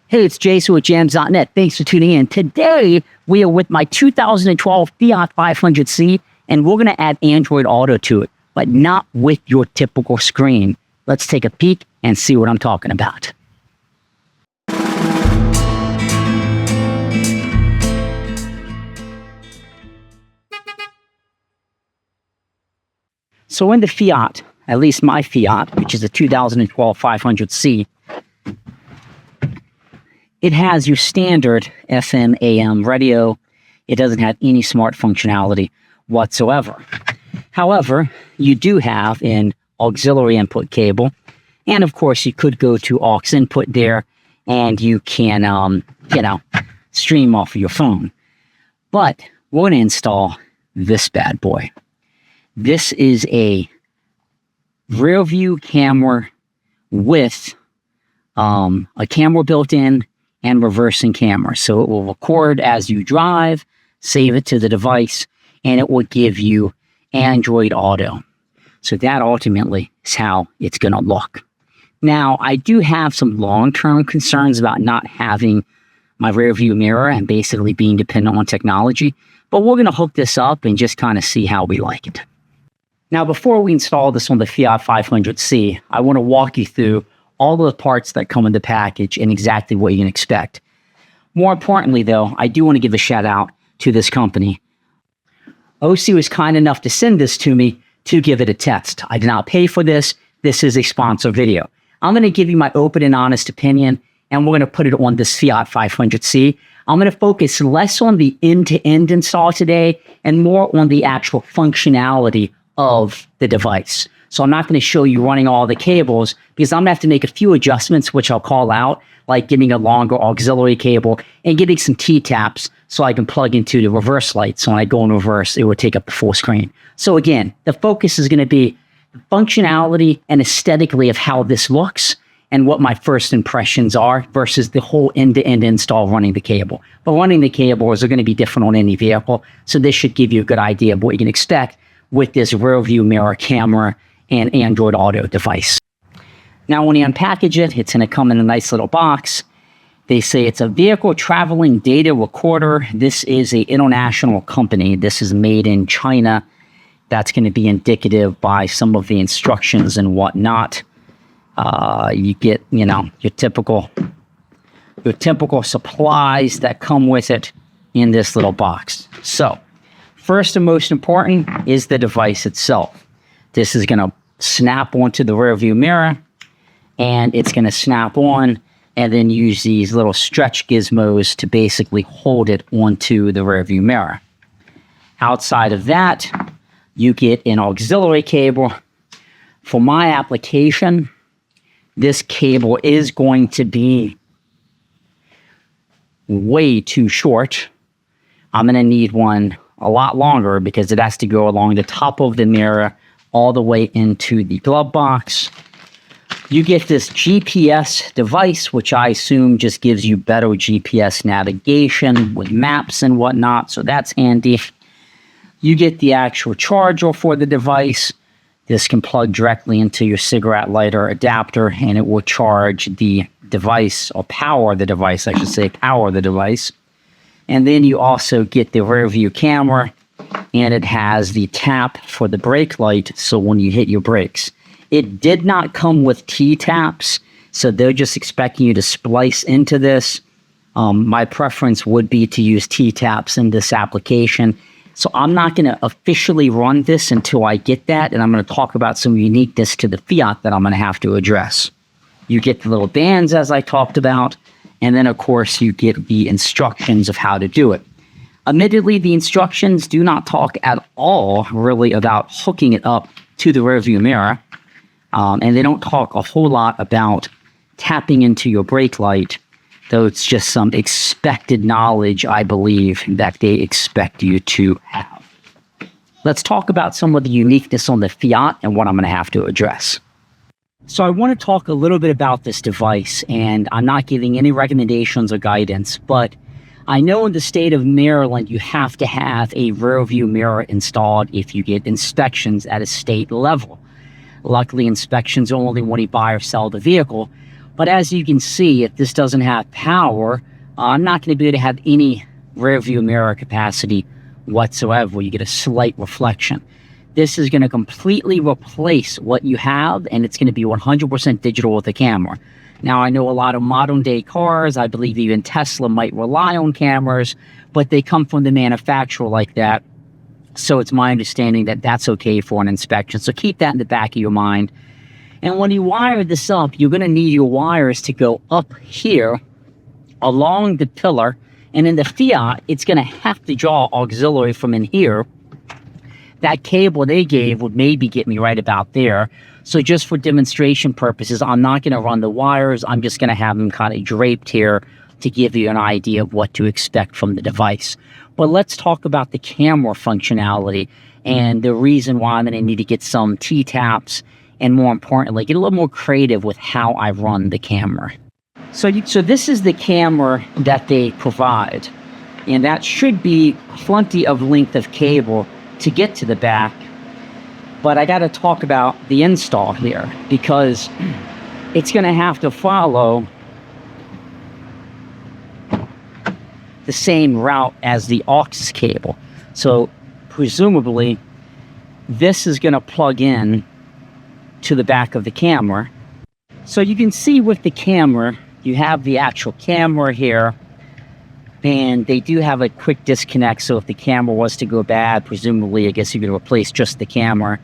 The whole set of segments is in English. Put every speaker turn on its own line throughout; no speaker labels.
Hey, it's Jason with jamzDOTnet. Thanks for tuning in. Today, we are with my 2012 Fiat 500C, and we're going to add Android Auto to it, but not with your typical screen. Let's take a peek and see what I'm talking about. So in the Fiat, at least my Fiat, which is a 2012 500C, it has your standard FM, AM radio. It doesn't have any smart functionality whatsoever. However, you do have an auxiliary input cable. And of course, you could go to aux input there and you can, stream off of your phone. But we're going to install this bad boy. This is a rear view camera with a camera built in and reversing camera. So it will record as you drive, save it to the device, and it will give you Android Auto. So that ultimately is how it's going to look. Now, I do have some long-term concerns about not having my rear view mirror and basically being dependent on technology, but we're going to hook this up and just kind of see how we like it. Now, before we install this on the Fiat 500C, I want to walk you through all the parts that come in the package and exactly what you can expect. More importantly, though, I do want to give a shout out to this company. Aoocci was kind enough to send this to me to give it a test. I did not pay for this. This is a sponsor video. I'm going to give you my open and honest opinion, and we're going to put it on this Fiat 500C. I'm going to focus less on the end-to-end install today and more on the actual functionality of the device. So I'm not going to show you running all the cables because I'm going to have to make a few adjustments, which I'll call out, like getting a longer auxiliary cable and getting some T-taps so I can plug into the reverse light. So when I go in reverse, it would take up the full screen. So again, the focus is going to be the functionality and aesthetically of how this looks and what my first impressions are versus the whole end-to-end install running the cable. But running the cables are going to be different on any vehicle. So this should give you a good idea of what you can expect with this rear view mirror camera and Android Auto device. Now, when you unpackage it, it's going to come in a nice little box. They say it's a vehicle traveling data recorder. This is an international company. This is made in China. That's going to be indicative by some of the instructions and whatnot. You get, your typical supplies that come with it in this little box. So, first and most important is the device itself. This is going to snap onto the rear view mirror, and it's going to snap on and then use these little stretch gizmos to basically hold it onto the rear view mirror. Outside of that, you get an auxiliary cable. For my application, this cable is going to be way too short. I'm going to need one a lot longer because it has to go along the top of the mirror all the way into the glove box. You get this GPS device, which I assume just gives you better GPS navigation with maps and whatnot, so that's handy. You get the actual charger for the device. This can plug directly into your cigarette lighter adapter, and it will charge the device, or power the device, I should say, power the device. And then you also get the rear view camera, and it has the tap for the brake light, so when you hit your brakes. It did not come with T-taps, so they're just expecting you to splice into this. My preference would be to use T-taps in this application. So I'm not going to officially run this until I get that, and I'm going to talk about some uniqueness to the Fiat that I'm going to have to address. You get the little bands, as I talked about, and then, of course, you get the instructions of how to do it. Admittedly, the instructions do not talk at all really about hooking it up to the rearview mirror, and they don't talk a whole lot about tapping into your brake light, though it's just some expected knowledge, I believe, that they expect you to have. Let's talk about some of the uniqueness on the Fiat and what I'm going to have to address. So I want to talk a little bit about this device, and I'm not giving any recommendations or guidance, but I know in the state of Maryland, you have to have a rear view mirror installed if you get inspections at a state level. Luckily, inspections are only when you buy or sell the vehicle, But as you can see, if this doesn't have power, I'm not going to be able to have any rear view mirror capacity whatsoever. You get a slight reflection. This is going to completely replace what you have, and it's going to be 100% digital with the camera. Now, I know a lot of modern day cars, I believe even Tesla might rely on cameras, but they come from the manufacturer like that. So it's my understanding that that's okay for an inspection. So keep that in the back of your mind. And when you wire this up, you're going to need your wires to go up here along the pillar. And in the Fiat, it's going to have to draw auxiliary from in here. That cable they gave would maybe get me right about there. So just for demonstration purposes, I'm not going to run the wires. I'm just going to have them kind of draped here to give you an idea of what to expect from the device. But let's talk about the camera functionality and the reason why I'm going to need to get some T-taps and, more importantly, get a little more creative with how I run the camera. So this is the camera that they provide, and that should be plenty of length of cable to get to the back. But I got to talk about the install here, because it's going to have to follow the same route as the aux cable. So presumably this is going to plug in to the back of the camera. So you can see with the camera, you have the actual camera here, and they do have a quick disconnect. So if the camera was to go bad, presumably I guess you could replace just the camera.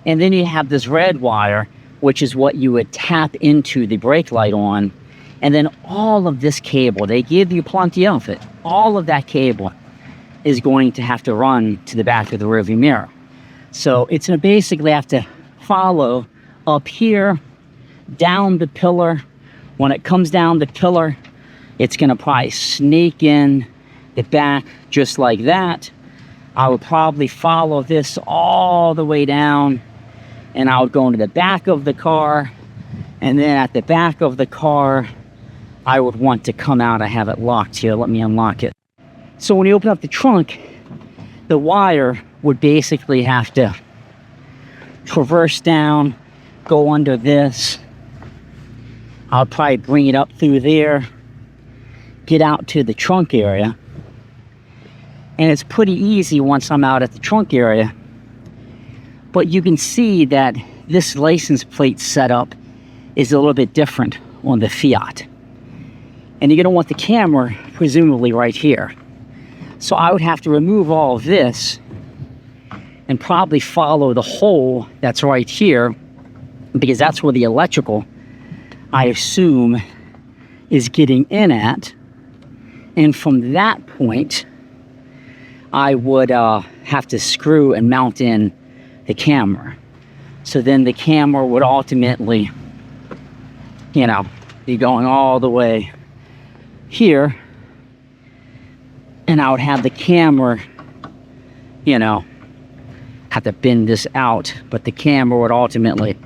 And then you have this red wire, which is what you would tap into the brake light on. And then all of this cable, they give you plenty of it. All of that cable is going to have to run to the back of the rearview mirror. So it's going to basically have to follow up here, down the pillar. When it comes down the pillar, it's going to probably snake in the back just like that. I would probably follow this all the way down, and I would go into the back of the car. And then at the back of the car, I would want to come out. I have it locked here. Let me unlock it. So when you open up the trunk, the wire would basically have to traverse down, go under this. I'll probably bring it up through there, get out to the trunk area. And it's pretty easy once I'm out at the trunk area. But you can see that this license plate setup is a little bit different on the Fiat. And you're going to want the camera presumably right here. So I would have to remove all of this and probably follow the hole that's right here, because that's where the electrical, I assume, is getting in at. And from that point, I would have to screw and mount in the camera. So then the camera would ultimately, you know, be going all the way here, and I would have the camera, you know, have to bend this out, but the camera would ultimately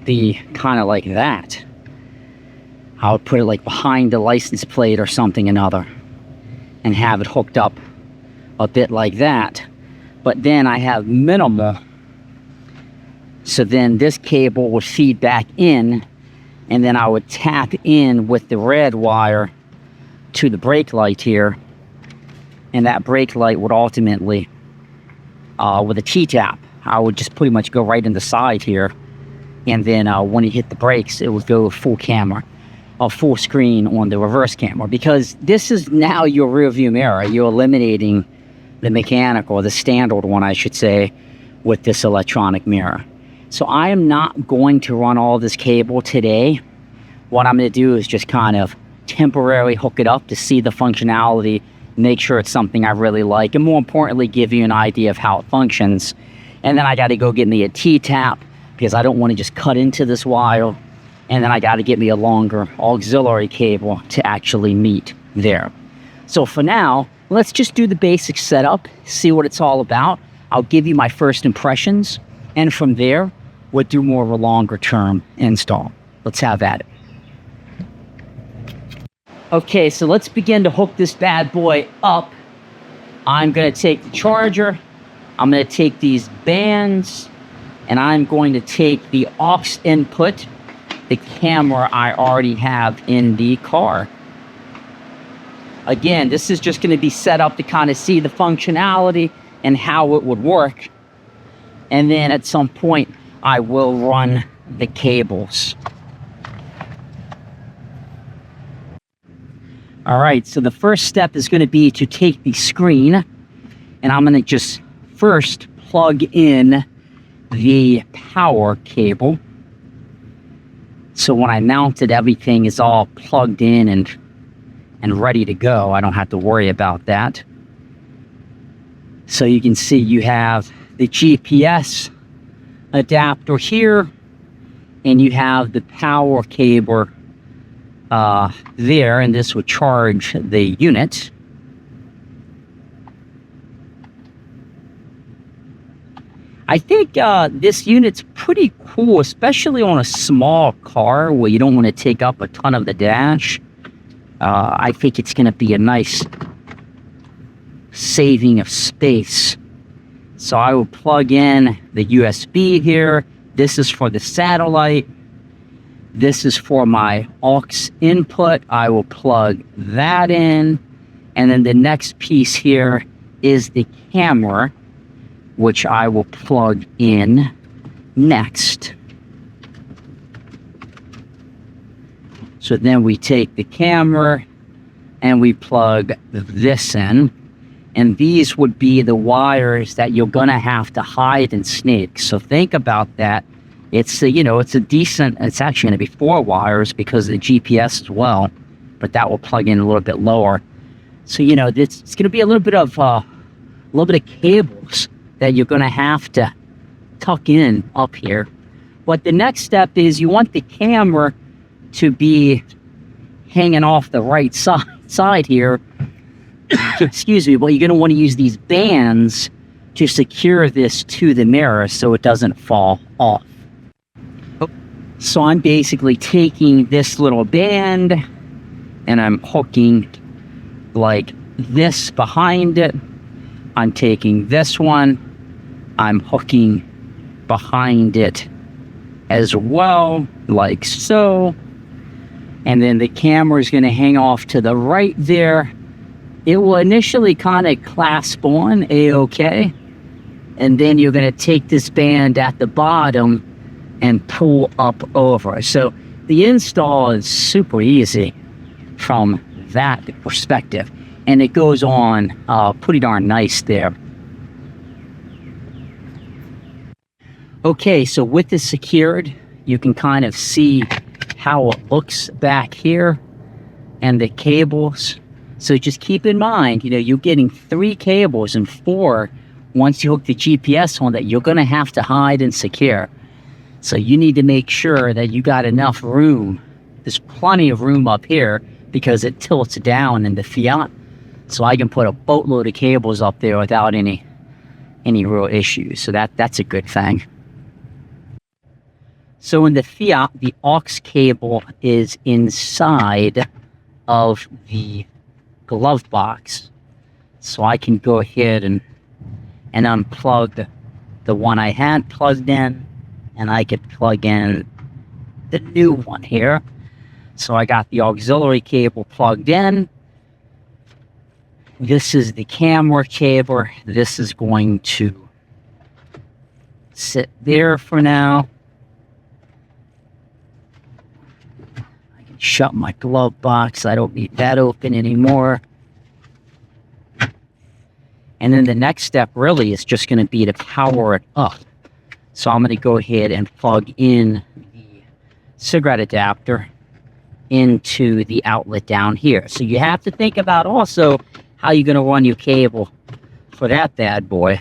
be kind of like that. I would put it like behind the license plate or something another and have it hooked up a bit like that. But then I have minimal, so then this cable would feed back in, and then I would tap in with the red wire to the brake light here, and that brake light would ultimately, with a T-tap, I would just pretty much go right in the side here, and then when you hit the brakes, it would go full camera, full screen on the reverse camera, because this is now your rear view mirror. You're eliminating the mechanical, the standard one, I should say, with this electronic mirror. So I am not going to run all this cable today. What I'm going to do is just kind of temporarily hook it up to see the functionality, make sure it's something I really like, and more importantly, give you an idea of how it functions. And then I got to go get me a T-tap, because I don't want to just cut into this wire. And then I got to get me a longer auxiliary cable to actually meet there. So for now, let's just do the basic setup, see what it's all about. I'll give you my first impressions, and from there, we'll do more of a longer term install. Let's have at it. Okay, so let's begin to hook this bad boy up. I'm going to take the charger, I'm going to take these bands, and I'm going to take the aux input, the camera I already have in the car. Again, this is just going to be set up to kind of see the functionality and how it would work. And then at some point, I will run the cables. All right, so the first step is going to be to take the screen, and I'm going to just first plug in the power cable. So when I mount it, everything is all plugged in and ready to go. I don't have to worry about that. So you can see you have the GPS adapter here, and you have the power cable there, and this would charge the unit. I think this unit's pretty cool, especially on a small car where you don't want to take up a ton of the dash. I think it's going to be a nice saving of space. So I will plug in the USB here. This is for the satellite. This is for my aux input. I will plug that in. And then the next piece here is the camera, which I will plug in next. So then we take the camera and we plug this in. And these would be the wires that you're gonna have to hide and sneak. So think about that. It's a, it's a decent, it's actually gonna be 4 wires because of the GPS as well, but that will plug in a little bit lower. So, it's gonna be a little bit of cables that you're gonna have to tuck in up here. But the next step is you want the camera to be hanging off the right side here. Excuse me, but you're going to want to use these bands to secure this to the mirror so it doesn't fall off. So I'm basically taking this little band and I'm hooking like this behind it. I'm taking this one, I'm hooking behind it as well, like so. And then the camera is going to hang off to the right there. It will initially kind of clasp on A-OK. And then you're going to take this band at the bottom and pull up over. So the install is super easy from that perspective. And it goes on pretty darn nice there. Okay, so with this secured, you can kind of see how it looks back here and the cables. So just keep in mind, you're getting 3 cables and 4 once you hook the GPS on that you're going to have to hide and secure. So you need to make sure that you got enough room. There's plenty of room up here because it tilts down in the Fiat. So I can put a boatload of cables up there without any real issues. So that's a good thing. So in the Fiat, the aux cable is inside of the glove box. So I can go ahead and unplug the one I had plugged in, and I could plug in the new one here. So I got the auxiliary cable plugged in. This is the camera cable. This is going to sit there for now. Shut my glove box. I don't need that open anymore. And then the next step really is just going to be to power it up. So I'm going to go ahead and plug in the cigarette adapter into the outlet down here. So you have to think about also how you're going to run your cable for that bad boy.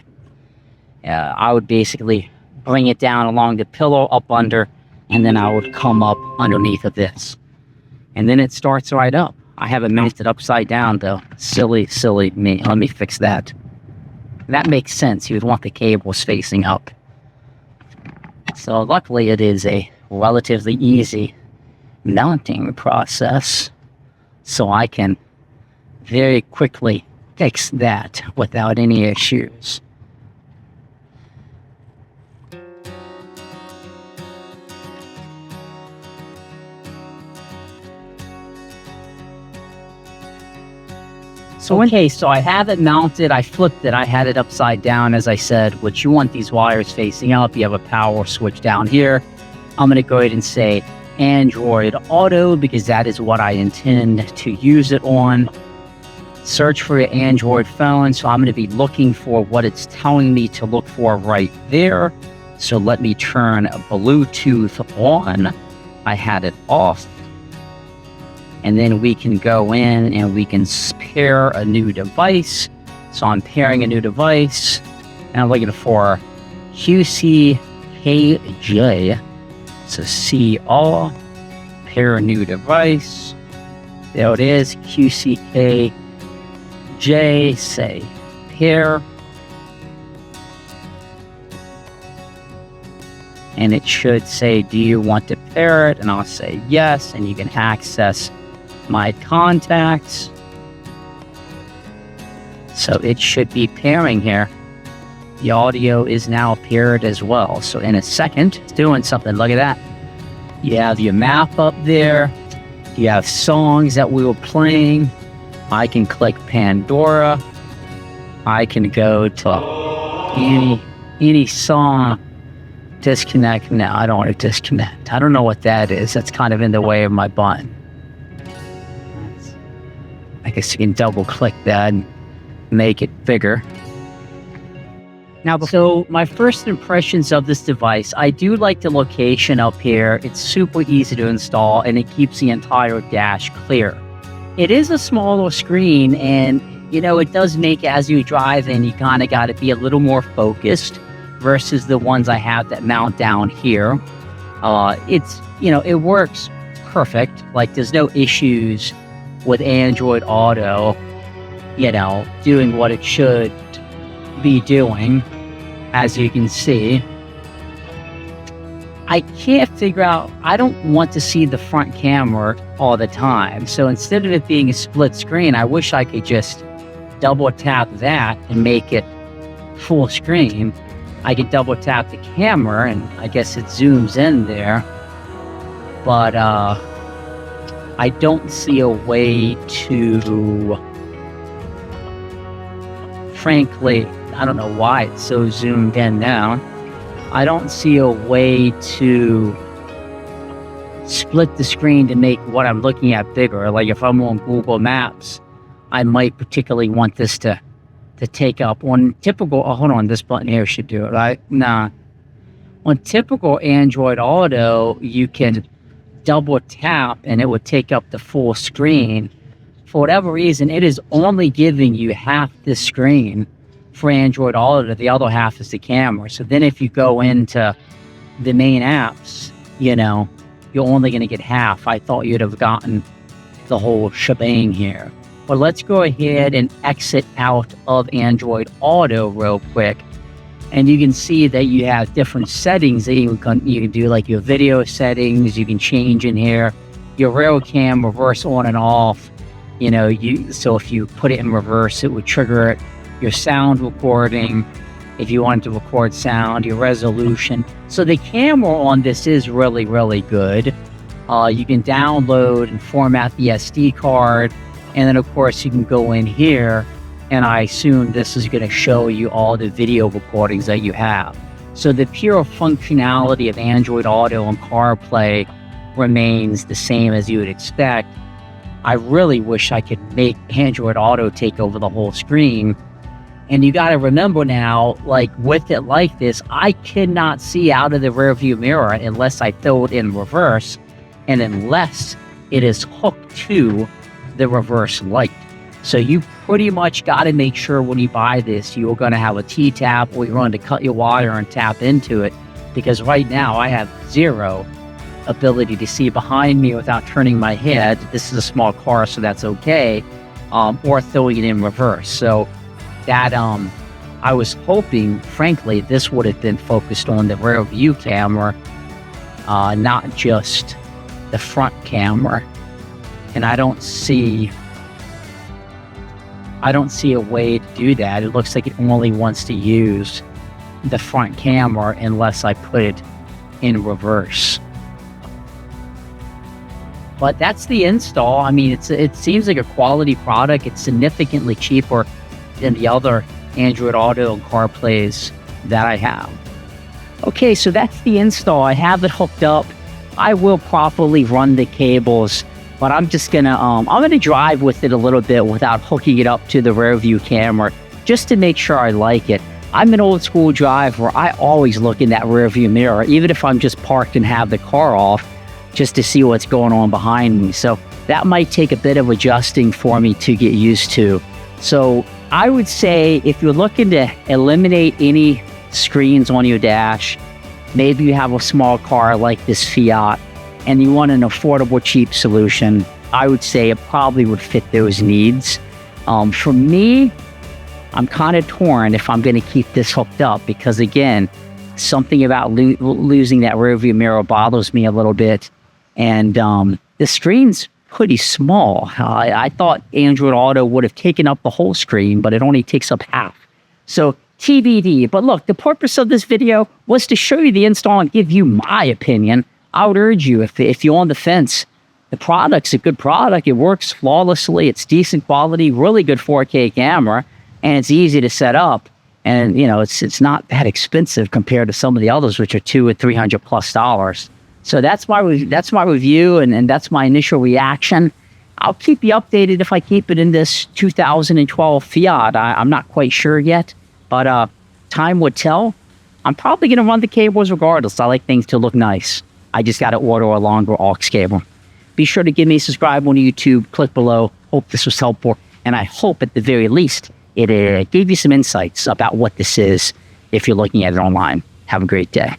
I would basically bring it down along the pillow up under, and then I would come up underneath of this. And then it starts right up. I have it mounted upside down though. Silly me. Let me fix that. That makes sense. You would want the cables facing up. So luckily it is a relatively easy mounting process. So I can very quickly fix that without any issues. Okay, so I have it mounted. I flipped it. I had it upside down, as I said, which you want these wires facing up. You have a power switch down here. I'm going to go ahead and say Android Auto because that is what I intend to use it on. Search for your Android phone. So I'm going to be looking for what it's telling me to look for right there. So let me turn Bluetooth on. I had it off. And then we can go in and we can pair a new device. So I'm pairing a new device. And I'm looking for QCKJ. So CR, pair a new device. There it is, QCKJ, say pair. And it should say, do you want to pair it? And I'll say yes, and you can access my contacts. So it should be pairing here. The audio is now paired as well. So in a second, it's doing something. Look at that. You have your map up there. You have songs that we were playing. I can click Pandora. I can go to any song. Disconnect. No, I don't want to disconnect. I don't know what that is. That's kind of in the way of my button. I guess you can double click that and make it bigger. Now, so my first impressions of this device, I do like the location up here. It's super easy to install and it keeps the entire dash clear. It is a smaller screen and, you know, it does make as you drive in, you kind of got to be a little more focused versus the ones I have that mount down here. It's, you know, it works perfect. Like there's no issues with Android Auto, you know, doing what it should be doing, as you can see. I can't figure out, I don't want to see the front camera all the time. So instead of it being a split screen, I wish I could just double tap that and make it full screen. I could double tap the camera and I guess it zooms in there. But I don't see a way to, frankly, I don't know why it's so zoomed in now. I don't see a way to split the screen to make what I'm looking at bigger. Like if I'm on Google Maps, I might particularly want this to take up. On typical, oh, hold on, this button here should do it, right? Nah. On typical Android Auto, you can double tap and it would take up the full screen. For whatever reason, it is only giving you half the screen for Android Auto. The other half is the camera. So then if you go into the main apps, you know, you're only going to get half. I thought you'd have gotten the whole shebang here. But let's go ahead and exit out of Android Auto real quick. And you can see that you have different settings that you can do, like your video settings. You can change in here your rear cam, reverse on and off. You know, so if you put it in reverse, it would trigger it. Your sound recording, if you wanted to record sound, your resolution. So the camera on this is really, really good. You can download and format the SD card. And then, of course, you can go in here, and I assume this is going to show you all the video recordings that you have. So the pure functionality of Android Auto and CarPlay remains the same as you would expect. I really wish I could make Android Auto take over the whole screen. And you got to remember now, like with it like this, I cannot see out of the rear view mirror unless I throw it in reverse and unless it is hooked to the reverse light. So you pretty much got to make sure when you buy this, you're going to have a T-tap or you're going to cut your wire and tap into it. Because right now I have zero ability to see behind me without turning my head. This is a small car, so that's okay. Or throwing it in reverse. So that I was hoping, frankly, this would have been focused on the rear view camera, not just the front camera. And I don't see a way to do that. It looks like it only wants to use the front camera unless I put it in reverse. But that's the install. I mean, it seems like a quality product. It's significantly cheaper than the other Android Auto and CarPlays that I have. Okay, so that's the install. I have it hooked up. I will properly run the cables, but I'm just gonna I'm gonna drive with it a little bit without hooking it up to the rear view camera, just to make sure I like it. I'm an old school driver. I always look in that rear view mirror, even if I'm just parked and have the car off, just to see what's going on behind me. So that might take a bit of adjusting for me to get used to. So I would say if you're looking to eliminate any screens on your dash, maybe you have a small car like this Fiat and you want an affordable, cheap solution, I would say it probably would fit those needs. For me, I'm kind of torn if I'm going to keep this hooked up, because again, something about losing that rear view mirror bothers me a little bit. And the screen's pretty small. I thought Android Auto would have taken up the whole screen, but it only takes up half. So TBD. But look, the purpose of this video was to show you the install and give you my opinion. I would urge you, if you're on the fence, the product's a good product. It works flawlessly. It's decent quality, really good 4K camera, and it's easy to set up. And you know, it's not that expensive compared to some of the others, which are $200 or $300+. So that's my review, and that's my initial reaction. I'll keep you updated if I keep it in this 2012 Fiat. I'm not quite sure yet, but time would tell. I'm probably going to run the cables regardless. I like things to look nice. I just got to order a longer aux cable. Be sure to give me a subscribe on YouTube. Click below. Hope this was helpful, and I hope at the very least it gave you some insights about what this is if you're looking at it online. Have a great day.